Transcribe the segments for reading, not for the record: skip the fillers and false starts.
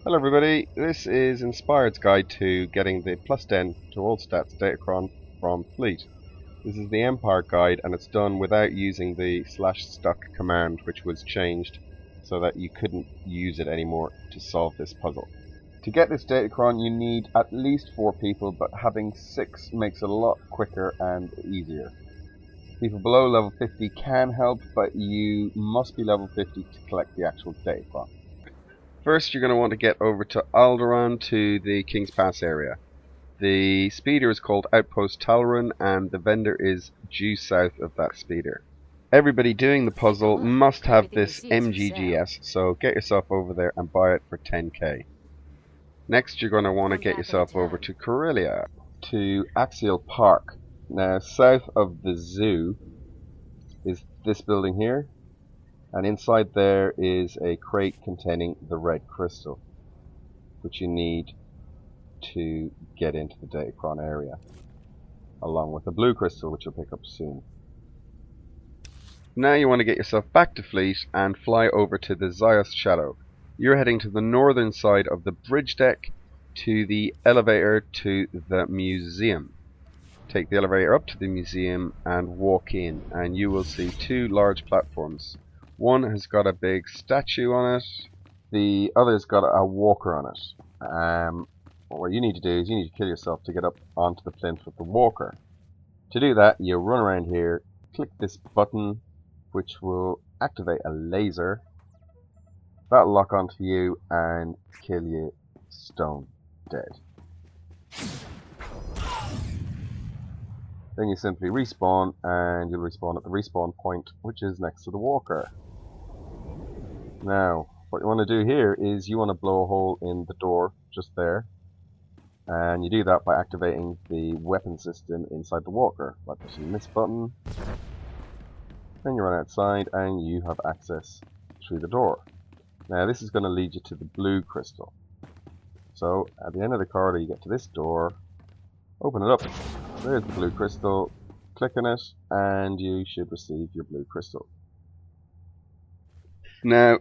Hello everybody, this is Inspyrd's guide to getting the +10 to all Stats Datacron from Fleet. This is the Empire guide and it's done without using the /stuck command, which was changed so that you couldn't use it anymore to solve this puzzle. To get this Datacron you need at least 4 people, but having 6 makes it a lot quicker and easier. People below level 50 can help, but you must be level 50 to collect the actual Datacron. First, you're going to want to get over to Alderaan, to the King's Pass area. The speeder is called Outpost Talrun, and the vendor is due south of that speeder. Everybody doing the puzzle must have this MGGS, so get yourself over there and buy it for 10k. Next, you're going to want to get yourself over to Corellia, to Axial Park. Now, south of the zoo is this building here. And inside there is a crate containing the red crystal, which you need to get into the Datacron area, along with the blue crystal, which you'll pick up soon. Now you want to get yourself back to Fleet and fly over to the Zyos Shadow. You're heading to the northern side of the bridge deck to the elevator to the museum. Take the elevator up to the museum and walk in, and you will see 2 large platforms. One has got a big statue on it, the other's got a walker on it. What you need to do is you need to kill yourself to get up onto the plinth with the walker. To do that, you run around here, click this button, which will activate a laser. That'll lock onto you and kill you stone dead. Then you simply respawn, and you'll respawn at the respawn point, which is next to the walker. Now, what you want to do here is you want to blow a hole in the door just there, and you do that by activating the weapon system inside the walker by pushing this button. Then you run outside and you have access through the door. Now this is going to lead you to the blue crystal. So at the end of the corridor you get to this door, open it up, there's the blue crystal, click on it and you should receive your blue crystal. Now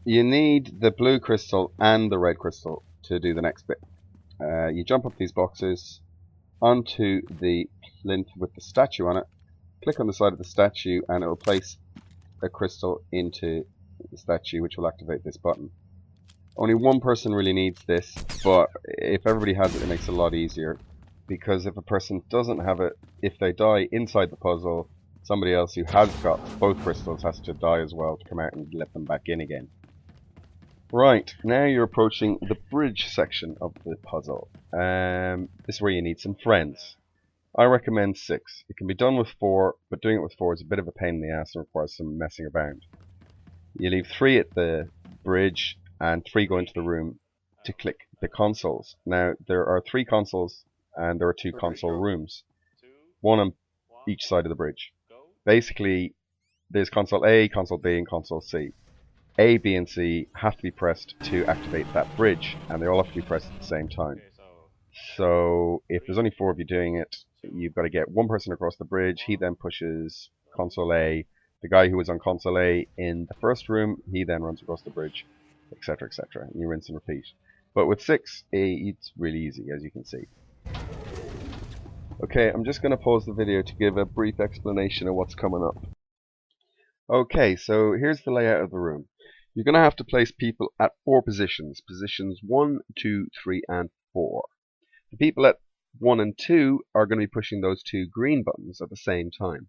you need the blue crystal and the red crystal to do the next bit. You jump up these boxes onto the plinth with the statue on it, click on the side of the statue and it will place a crystal into the statue, which will activate this button. Only one person really needs this, but if everybody has it, it makes it a lot easier, because if a person doesn't have it, if they die inside the puzzle, somebody else who has got both crystals has to die as well to come out and let them back in again. Right, now you're approaching the bridge section of the puzzle. This is where you need some friends. I recommend 6. It can be done with 4, but doing it with 4 is a bit of a pain in the ass and requires some messing around. You leave 3 at the bridge and 3 go into the room to click the consoles. Now there are 3 consoles and there are 2 console rooms, 1 on each side of the bridge. Basically there's console A, console B and console C. A, B and C have to be pressed to activate that bridge, and they all have to be pressed at the same time. So if there's only 4 of you doing it, you've got to get one person across the bridge. He then pushes console A. The guy who was on console A in the first room, he then runs across the bridge, etc, etc. And you rinse and repeat. But with 6, it's really easy, as you can see. Okay, I'm just going to pause the video to give a brief explanation of what's coming up. Okay, so here's the layout of the room. You're going to have to place people at 4 positions. Positions 1, 2, 3 and 4. The people at 1 and 2 are going to be pushing those 2 green buttons at the same time.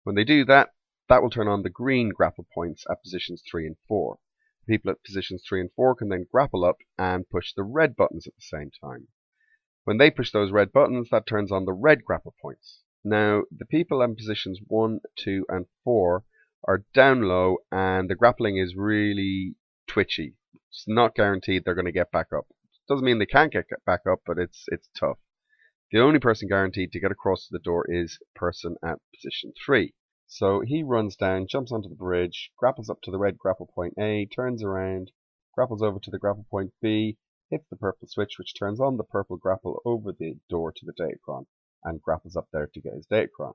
When they do that, that will turn on the green grapple points at positions 3 and 4. The people at positions 3 and 4 can then grapple up and push the red buttons at the same time. When they push those red buttons, that turns on the red grapple points. Now, the people in positions 1, 2 and 4 are down low and the grappling is really twitchy. It's not guaranteed they're going to get back up. Doesn't mean they can't get back up, but it's tough. The only person guaranteed to get across to the door is person at position 3. So he runs down, jumps onto the bridge, grapples up to the red grapple point A, turns around, grapples over to the grapple point B, hits the purple switch which turns on the purple grapple over the door to the Datacron, and grapples up there to get his Datacron.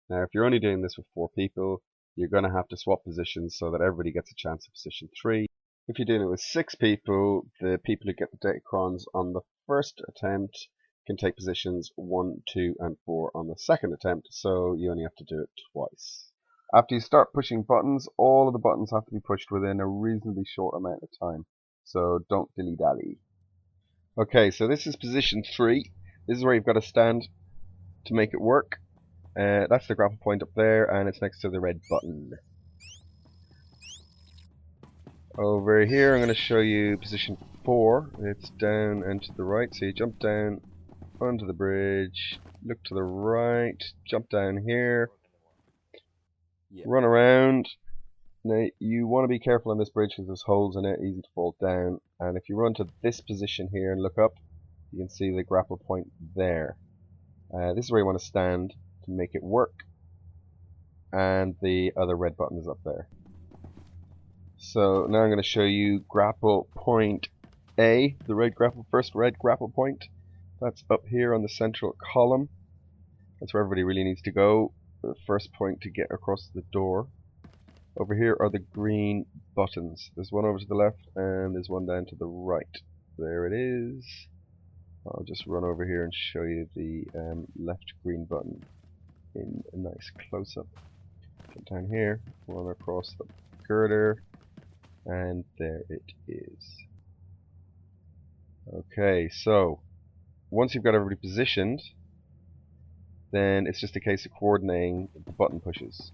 Now if you're only doing this with 4 people, you're going to have to swap positions so that everybody gets a chance at position 3. If you're doing it with 6 people, the people who get the Datacrons on the first attempt can take positions 1, 2, and 4 on the second attempt, so you only have to do it twice. After you start pushing buttons, all of the buttons have to be pushed within a reasonably short amount of time, so don't dilly-dally. Okay, so this is position 3. This is where you've got to stand to make it work. That's the grapple point up there, and it's next to the red button. Over here, I'm going to show you position 4. It's down and to the right, so you jump down onto the bridge, look to the right, jump down here, run around. Now, you want to be careful on this bridge because there's holes in it, easy to fall down. And if you run to this position here and look up, you can see the grapple point there. This is where you want to stand to make it work. And the other red button is up there. So now I'm going to show you grapple point A, the first red grapple point. That's up here on the central column. That's where everybody really needs to go. The first point to get across the door. Over here are the green buttons. There's one over to the left and there's one down to the right. There it is. I'll just run over here and show you the left green button in a nice close-up. Jump down here, run across the girder, and there it is. Okay, so once you've got everybody positioned, then it's just a case of coordinating the button pushes.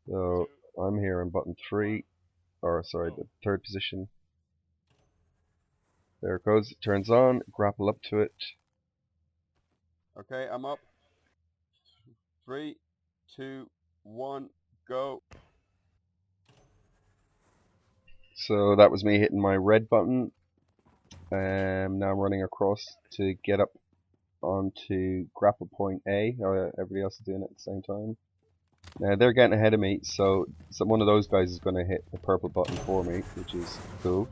So I'm here on button 3, or sorry, the third position. There it goes, it turns on, grapple up to it. Okay, I'm up. 3, 2, 1, go. So that was me hitting my red button. Now I'm running across to get up onto grapple point A. Everybody else is doing it at the same time. Now they're getting ahead of me, so one of those guys is going to hit the purple button for me, which is cool.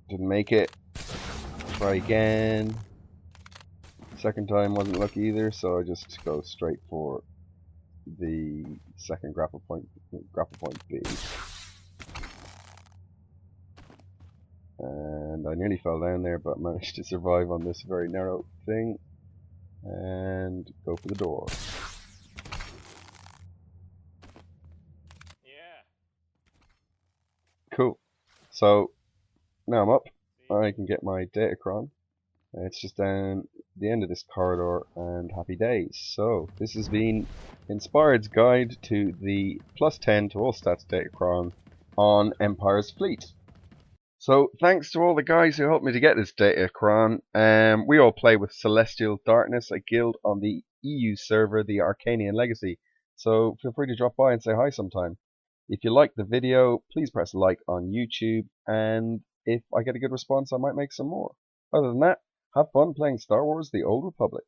Didn't make it. Try again. Second time wasn't lucky either, so I just go straight for the second grapple point B. And I nearly fell down there, but managed to survive on this very narrow thing. And go for the door. Yeah. Cool. So now I'm up. I can get my Datacron. It's just down the end of this corridor, and happy days. So this has been Inspyrd's guide to the +10 to all stats Datacron on Empire's fleet. So thanks to all the guys who helped me to get this Datacron. We all play with Celestial Darkness, a guild on the EU server, the Arkanian Legacy. So feel free to drop by and say hi sometime. If you liked the video, please press like on YouTube, and if I get a good response, I might make some more. Other than that, have fun playing Star Wars: The Old Republic.